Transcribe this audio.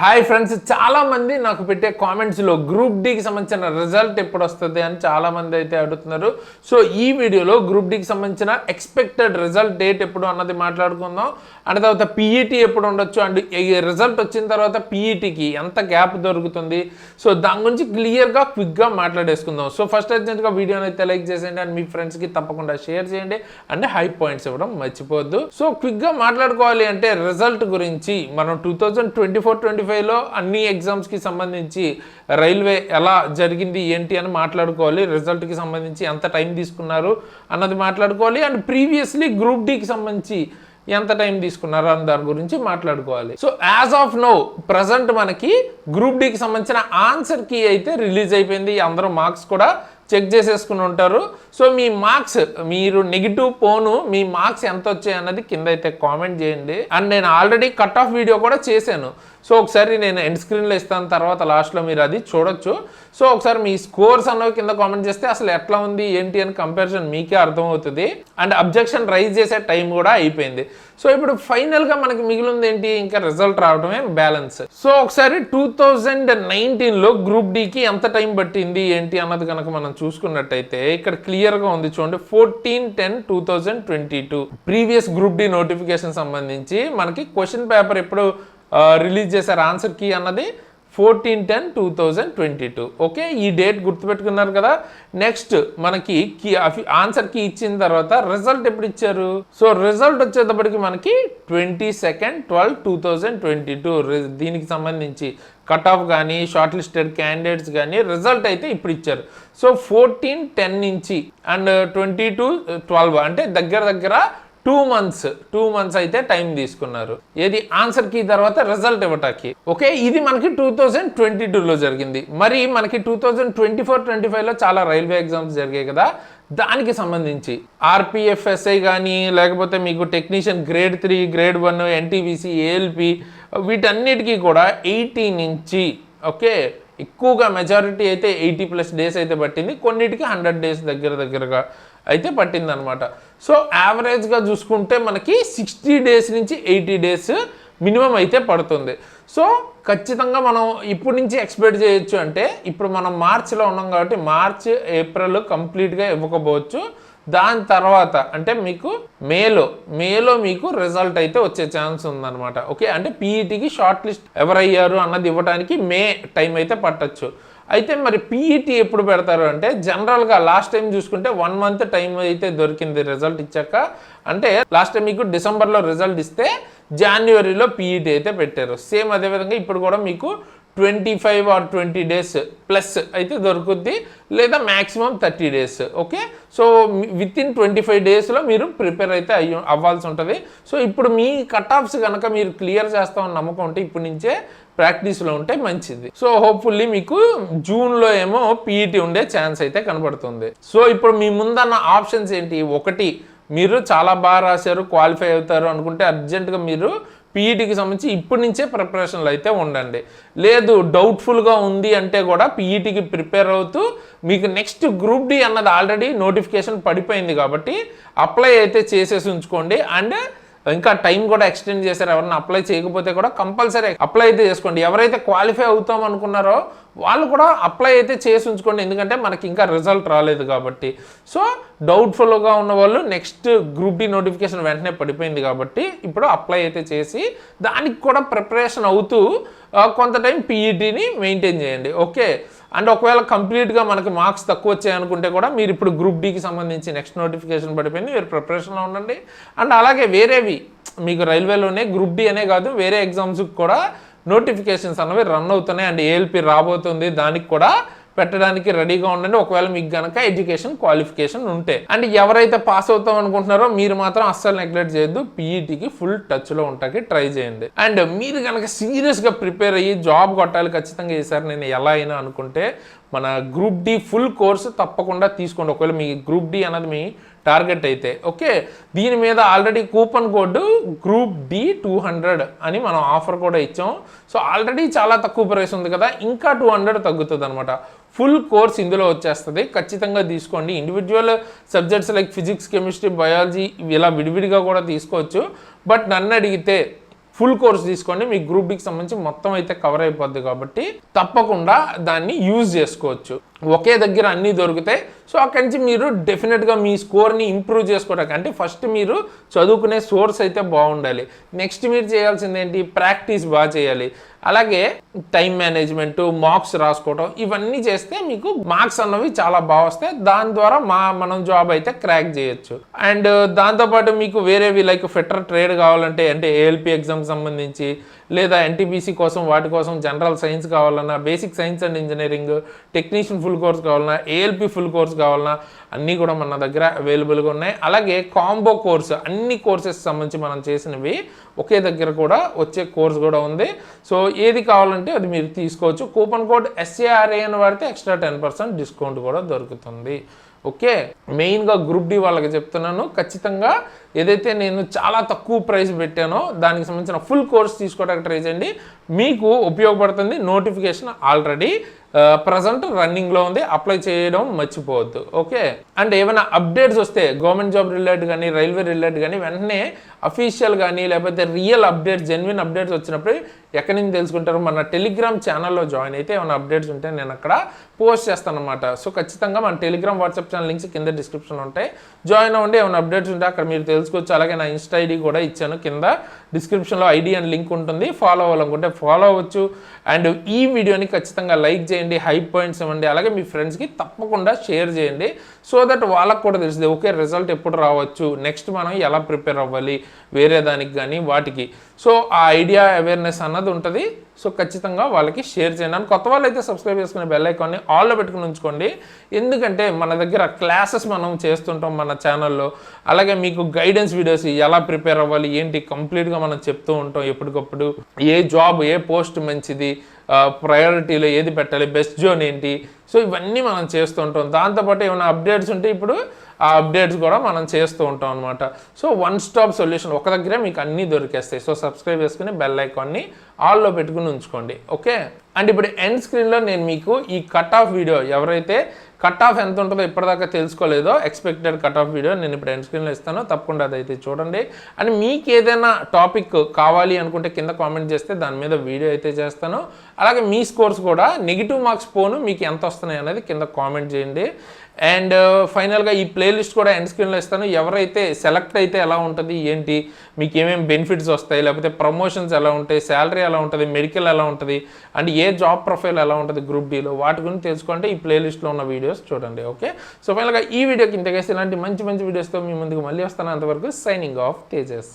Hi friends, చాలా మంది నాకు పెట్టే కామెంట్స్లో గ్రూప్ డీకి సంబంధించిన రిజల్ట్ ఎప్పుడు వస్తుంది అని చాలా మంది అయితే అడుగుతున్నారు. సో ఈ వీడియోలో గ్రూప్ డీకి సంబంధించిన ఎక్స్పెక్టెడ్ రిజల్ట్ డేట్ ఎప్పుడు అన్నది మాట్లాడుకుందాం. అండ్ తర్వాత పీఈటీ ఎప్పుడు ఉండొచ్చు, అండ్ ఈ రిజల్ట్ వచ్చిన తర్వాత పీఈటీకి ఎంత గ్యాప్ దొరుకుతుంది, సో దాని గురించి క్లియర్గా క్విక్గా మాట్లాడేసుకుందాం. సో ఫస్ట్ అర్జెంట్గా వీడియోని అయితే లైక్ చేసేయండి అండ్ మీ ఫ్రెండ్స్కి తప్పకుండా షేర్ చేయండి అండ్ హై పాయింట్స్ ఇవ్వడం మర్చిపోవద్దు. సో క్విక్గా మాట్లాడుకోవాలి అంటే రిజల్ట్ గురించి మనం 2024-25లో అన్ని ఎగ్జామ్స్కి సంబంధించి రైల్వే ఎలా జరిగింది ఏంటి అని మాట్లాడుకోవాలి. రిజల్ట్కి సంబంధించి ఎంత టైం తీసుకున్నారు అన్నది మాట్లాడుకోవాలి. అండ్ ప్రీవియస్లీ గ్రూప్ డీకి సంబంధించి ఎంత టైం తీసుకున్నారు అని దాని గురించి మాట్లాడుకోవాలి. So as of now present మనకి గ్రూప్ డీకి సంబంధించిన ఆన్సర్ కీ అయితే రిలీజ్ అయిపోయింది. అందరూ మార్క్స్ కూడా చెక్ చేసేసుకుని ఉంటారు. సో మీ మార్క్స్, మీరు నెగిటివ్ పోను మీ మార్క్స్ ఎంత వచ్చాయి అన్నది కింద అయితే కామెంట్ చేయండి. అండ్ నేను ఆల్రెడీ కట్ ఆఫ్ వీడియో కూడా చేశాను. సో ఒకసారి నేను ఎండ్ స్క్రీన్లో ఇస్తాను, తర్వాత లాస్ట్లో మీరు అది చూడొచ్చు. సో ఒకసారి మీ స్కోర్స్ అన్నవి కింద కామెంట్ చేస్తే అసలు ఎట్లా ఉంది ఏంటి అని కంపారిజన్ మీకే అర్థమవుతుంది. అండ్ అబ్జెక్షన్ రైజ్ చేసే టైం కూడా అయిపోయింది. సో ఇప్పుడు ఫైనల్గా మనకి మిగిలింది ఏంటి, ఇంకా రిజల్ట్ రావడమే బ్యాలెన్స్. సో ఒకసారి 2019లో గ్రూప్ డీకి ఎంత టైం పట్టింది ఏంటి అన్నది కనుక మనం చూసుకున్నట్టయితే ఇక్కడ క్లియర్గా ఉంది చూడండి. 14/10/2022 ప్రీవియస్ గ్రూప్ డి నోటిఫికేషన్ సంబంధించి మనకి క్వశ్చన్ పేపర్ ఎప్పుడు రిలీజ్ చేశారు ఆన్సర్ కీ అన్నది 14/10/2022. ఓకే, ఈ డేట్ గుర్తుపెట్టుకున్నారు కదా. నెక్స్ట్ మనకి ఆన్సర్ కీ ఇచ్చిన తర్వాత రిజల్ట్ ఎప్పుడు ఇచ్చారు. సో రిజల్ట్ వచ్చేటప్పటికి మనకి 22/12/2022 దీనికి సంబంధించి కట్ ఆఫ్ కానీ షార్ట్ లిస్టెడ్ క్యాండిడేట్స్ కానీ రిజల్ట్ అయితే ఇప్పుడు ఇచ్చారు. సో 14/10 నుంచి అండ్ 22/12 అంటే దగ్గర 2 months అయితే టైం తీసుకున్నారు. ఏది ఆన్సర్ కీ తర్వాత రిజల్ట్ ఇవ్వటానికి. ఓకే, ఇది మనకి 2022లో జరిగింది. మరి మనకి 2024-25లో చాలా రైల్వే ఎగ్జామ్స్ జరిగాయి కదా, దానికి సంబంధించి ఆర్పిఎఫ్ఎస్ఐ కానీ లేకపోతే మీకు technician grade 3, grade 1, NTPC, ALP వీటన్నిటికీ కూడా 80 నుంచి ఓకే ఎక్కువగా మెజారిటీ అయితే 80+ డేస్ అయితే పట్టింది. కొన్నిటికి 100 డేస్ దగ్గరగా అయితే పట్టిందనమాట. సో యావరేజ్గా చూసుకుంటే మనకి 60 డేస్ నుంచి 80 డేస్ మినిమం అయితే పడుతుంది. సో ఖచ్చితంగా మనం ఇప్పటి నుంచి ఎక్స్పెక్ట్ చేయొచ్చు అంటే ఇప్పుడు మనం మార్చిలో ఉన్నాం కాబట్టి మార్చ్, ఏప్రిల్ కంప్లీట్గా ఇవ్వకపోవచ్చు. దాని తర్వాత అంటే మీకు మేలో మీకు రిజల్ట్ అయితే వచ్చే ఛాన్స్ ఉందన్నమాట. ఓకే, అంటే పీఈటీకి షార్ట్ లిస్ట్ ఎవరయ్యారు అన్నది ఇవ్వడానికి మే టైం అయితే పట్టచ్చు. అయితే మరి పీఈటీ ఎప్పుడు పెడతారు అంటే జనరల్గా లాస్ట్ టైం చూసుకుంటే 1 month టైం అయితే దొరికింది రిజల్ట్ ఇచ్చాక. అంటే లాస్ట్ టైం మీకు డిసెంబర్లో రిజల్ట్ ఇస్తే జనవరిలో పీఈటీ అయితే పెట్టారు. సేమ్ అదేవిధంగా ఇప్పుడు కూడా మీకు 25 or 20 డేస్ ప్లస్ అయితే దొరుకుద్ది, లేదా maximum 30 days. Okay, so within 25 డేస్లో మీరు ప్రిపేర్ అయితే అవ్వాల్సి ఉంటుంది. సో ఇప్పుడు మీ కట్ ఆఫ్స్ కనుక మీరు క్లియర్ చేస్తామని నమ్మకం ఉంటే ఇప్పటి నుంచే ప్రాక్టీస్లో ఉంటే మంచిది. సో హోప్ఫుల్లీ మీకు జూన్లో ఏమో పీఈటీ ఉండే ఛాన్స్ అయితే కనబడుతుంది. సో ఇప్పుడు మీ ముందన్న ఆప్షన్స్ ఏంటి, ఒకటి మీరు చాలా బాగా రాశారు క్వాలిఫై అవుతారు అనుకుంటే అర్జెంటుగా మీరు పీఈటీకి సంబంధించి ఇప్పటి నుంచే ప్రిపరేషన్లు అయితే ఉండండి. లేదు డౌట్ఫుల్గా ఉంది అంటే కూడా పీఈటీకి ప్రిపేర్ అవుతూ మీకు నెక్స్ట్ గ్రూప్ డి అన్నది ఆల్రెడీ నోటిఫికేషన్ పడిపోయింది కాబట్టి అప్లై అయితే చేసేసి ఉంచుకోండి. అండ్ ఇంకా టైం కూడా ఎక్స్టెండ్ చేశారు. ఎవరైనా అప్లై చేయకపోతే కూడా కంపల్సరీ అప్లై అయితే చేసుకోండి. ఎవరైతే క్వాలిఫై అవుతాం అనుకున్నారో వాళ్ళు కూడా అప్లై అయితే చేసి ఉంచుకోండి, ఎందుకంటే మనకి ఇంకా రిజల్ట్ రాలేదు కాబట్టి. సో డౌట్ఫుల్గా ఉన్న వాళ్ళు నెక్స్ట్ గ్రూప్ డి నోటిఫికేషన్ వెంటనే పడిపోయింది కాబట్టి ఇప్పుడు అప్లై అయితే చేసి దానికి కూడా ప్రిపరేషన్ అవుతూ కొంత టైం పీఈటీని మెయింటైన్ చేయండి. ఓకే, అండ్ ఒకవేళ కంప్లీట్గా మనకి మార్క్స్ తక్కువ వచ్చాయనుకుంటే కూడా మీరు ఇప్పుడు గ్రూప్ డీకి సంబంధించి నెక్స్ట్ నోటిఫికేషన్ పడిపోయింది, మీరు ప్రిపరేషన్లో ఉండండి. అండ్ అలాగే వేరేవి మీకు రైల్వేలోనే గ్రూప్ డి అనే కాదు వేరే ఎగ్జామ్స్కి కూడా నోటిఫికేషన్స్ అన్నవి రన్ అవుతున్నాయి. అండ్ ఏఎల్పి రాబోతుంది, దానికి కూడా పెట్టడానికి రెడీగా ఉండండి ఒకవేళ మీకు గనక ఎడ్యుకేషన్ క్వాలిఫికేషన్ ఉంటే. అండ్ ఎవరైతే పాస్ అవుతాం అనుకుంటున్నారో మీరు మాత్రం అస్సలు నెగ్లెక్ట్ చేయొద్దు, పీఈటీకి ఫుల్ టచ్లో ఉంటాకి ట్రై చేయండి. అండ్ మీరు కనుక సీరియస్గా ప్రిపేర్ అయ్యి జాబ్ కొట్టాలి ఖచ్చితంగా ఈసారి నేను ఎలా అయినా అనుకుంటే మన గ్రూప్ డి ఫుల్ కోర్సు తప్పకుండా తీసుకోండి ఒకవేళ మీ గ్రూప్ డి అన్నది మీ టార్గెట్ అయితే. ఓకే, దీని మీద already coupon code group D 200 అని మనం ఆఫర్ కూడా ఇచ్చాం. సో ఆల్రెడీ చాలా తక్కువ ప్రైస్ ఉంది కదా, ఇంకా 200 తగ్గుతుంది అనమాట. ఫుల్ కోర్స్ ఇందులో వచ్చేస్తుంది, ఖచ్చితంగా తీసుకోండి. Individual subjects like physics, chemistry, biology ఇలా విడివిడిగా కూడా తీసుకోవచ్చు. బట్ నన్ను అడిగితే ఫుల్ కోర్స్ తీసుకోండి, మీ గ్రూప్ డికి సంబంధించి మొత్తం అయితే కవర్ అయిపోద్ది కాబట్టి తప్పకుండా దాన్ని యూజ్ చేసుకోవచ్చు. ఒకే దగ్గర అన్నీ దొరుకుతాయి. సో అక్కడి నుంచి మీరు డెఫినెట్గా మీ స్కోర్ని ఇంప్రూవ్ చేసుకోవడానికి, అంటే ఫస్ట్ మీరు చదువుకునే సోర్స్ అయితే బాగుండాలి. నెక్స్ట్ మీరు చేయాల్సింది ఏంటి, ప్రాక్టీస్ బాగా చేయాలి. అలాగే టైం మేనేజ్మెంట్, మార్క్స్ రాసుకోవడం, ఇవన్నీ చేస్తే మీకు మార్క్స్ అన్నవి చాలా బాగా వస్తాయి. దాని ద్వారా మనం జాబ్ అయితే క్రాక్ చేయొచ్చు. అండ్ దాంతోపాటు మీకు వేరేవి లైక్ ఫెటర్ ట్రేడ్ కావాలంటే, అంటే ఏఎల్పి ఎగ్జామ్కి సంబంధించి, లేదా ఎన్టీపీసీ కోసం వాటి కోసం జనరల్ సైన్స్ కావాలన్నా, basic science and engineering, technician full course కావాలన్నా, ఏఎల్పి ఫుల్ కోర్స్ కావాలన్నా అన్నీ కూడా మన దగ్గర అవైలబుల్గా ఉన్నాయి. అలాగే కాంబో కోర్స్, అన్ని కోర్సెస్ సంబంధించి మనం చేసినవి ఒకే దగ్గర కూడా వచ్చే కోర్స్ కూడా ఉంది. సో ఏది కావాలంటే అది మీరు తీసుకోవచ్చు. కూపన్ కోడ్ SARA అని వాడితే ఎక్స్ట్రా 10% డిస్కౌంట్ కూడా దొరుకుతుంది. ఓకే, మెయిన్గా గ్రూప్ డి వాళ్ళకి చెప్తున్నాను, ఖచ్చితంగా ఏదైతే నేను చాలా తక్కువ ప్రైస్ పెట్టానో దానికి సంబంధించిన ఫుల్ కోర్స్ తీసుకోవడానికి ట్రై చేయండి, మీకు ఉపయోగపడుతుంది. నోటిఫికేషన్ ఆల్రెడీ ప్రజెంట్ రన్నింగ్లో ఉంది, అప్లై చేయడం మర్చిపోవద్దు. ఓకే, అండ్ ఏమైనా అప్డేట్స్ వస్తే గవర్నమెంట్ జాబ్ రిలేటెడ్ కానీ, రైల్వే రిలేటెడ్ కానీ, వెంటనే అఫీషియల్ కానీ లేకపోతే రియల్ అప్డేట్స్, జెన్యున్ అప్డేట్స్ వచ్చినప్పుడు ఎక్కడి నుంచి తెలుసుకుంటారు, మన టెలిగ్రామ్ ఛానల్లో జాయిన్ అయితే ఏమైనా అప్డేట్స్ ఉంటే నేను అక్కడ పోస్ట్ చేస్తాను అనమాట. సో ఖచ్చితంగా మన టెలిగ్రామ్, వాట్సాప్ ఛానల్ లింక్స్ కింద డిస్క్రిప్షన్లో ఉంటాయి, జాయిన్ అవ్వండి. ఏమైనా అప్డేట్స్ ఉంటే అక్కడ మీరు తెలుసుకోవచ్చు. అలాగే నా ఇన్స్టా ఐడి కూడా ఇచ్చాను, కింద డిస్క్రిప్షన్లో ఐడి అండ్ లింక్ ఉంటుంది, ఫాలో అవ్వాలనుకుంటే ఫాలో అవ్వచ్చు. అండ్ ఈ వీడియోని ఖచ్చితంగా లైక్ చేయండి, హై పాయింట్స్ ఇవ్వండి, అలాగే మీ ఫ్రెండ్స్కి తప్పకుండా షేర్ చేయండి. సో దట్ వాళ్ళకు కూడా తెలుస్తుంది ఓకే రిజల్ట్ ఎప్పుడు రావచ్చు, నెక్స్ట్ మనం ఎలా ప్రిపేర్ అవ్వాలి వేరే దానికి కానీ వాటికి. సో ఆ ఐడియా అవేర్నెస్ అన్నది ఉంటుంది. సో ఖచ్చితంగా వాళ్ళకి షేర్ చేయండి. అని కొత్త వాళ్ళు అయితే సబ్స్క్రైబ్ చేసుకునే బెల్ ఐకాన్ని ఆల్లో పెట్టుకుని ఉంచుకోండి. ఎందుకంటే మన దగ్గర క్లాసెస్ మనం చేస్తుంటాం మన ఛానల్లో, అలాగే మీకు గైడెన్స్ వీడియోస్ ఎలా ప్రిపేర్ అవ్వాలి ఏంటి కంప్లీట్గా మనం చెప్తూ ఉంటాం ఎప్పటికప్పుడు. ఏ జాబ్, ఏ పోస్ట్ మంచిది, ప్రయారిటీలో ఏది పెట్టాలి, బెస్ట్ జోన్ ఏంటి, సో ఇవన్నీ మనం చేస్తూ ఉంటాం. దాంతోపాటు ఏమైనా అప్డేట్స్ ఉంటే ఇప్పుడు ఆ అప్డేట్స్ కూడా మనం చేస్తూ ఉంటాం అనమాట. సో వన్ స్టాప్ సొల్యూషన్, ఒక దగ్గరే మీకు అన్నీ దొరికేస్తాయి. సో సబ్స్క్రైబ్ చేసుకుని బెల్ ఐకాన్ని ఆల్లో పెట్టుకుని ఉంచుకోండి. ఓకే, అండ్ ఇప్పుడు ఎండ్ స్క్రీన్లో నేను మీకు ఈ కట్ ఆఫ్ వీడియో, ఎవరైతే కట్ ఆఫ్ ఎంత ఉంటుందో ఇప్పటిదాకా తెలుసుకోలేదో ఎక్స్పెక్టెడ్ కట్ ఆఫ్ వీడియో నేను ఇప్పుడు ఎండ్ స్క్రీన్లో ఇస్తాను, తప్పకుండా అదైతే చూడండి. అండ్ మీకు ఏదైనా టాపిక్ కావాలి అనుకుంటే కింద కామెంట్ చేస్తే దాని మీద వీడియో అయితే చేస్తాను. అలాగే మీ స్కోర్స్ కూడా నెగిటివ్ మార్క్స్ పోను మీకు ఎంత వస్తున్నాయి అనేది కింద కామెంట్ చేయండి. అండ్ ఫైనల్గా ఈ ప్లేలిస్ట్ కూడా ఎండ్ స్క్రీన్లో ఇస్తాను. ఎవరైతే సెలెక్ట్ అయితే ఎలా ఉంటుంది ఏంటి, మీకు ఏమేమి బెనిఫిట్స్ వస్తాయి, లేకపోతే ప్రమోషన్స్ ఎలా ఉంటాయి, శాలరీ ఎలా ఉంటుంది, మెడికల్ ఎలా ఉంటుంది, అండ్ ఏ జాబ్ ప్రొఫైల్ ఎలా ఉంటుంది గ్రూప్ డిలో, వాటి గురించి తెలుసుకుంటే ఈ ప్లేలిస్ట్లో ఉన్న వీడియోస్ చూడండి. ఓకే, సో ఫైనల్గా ఈ వీడియోకి ఇంతకేసి ఇలాంటి మంచి మంచి వీడియోస్తో మీ ముందుకు మళ్ళీ వస్తాను. అంతవరకు సైనింగ్ ఆఫ్ తేజస్.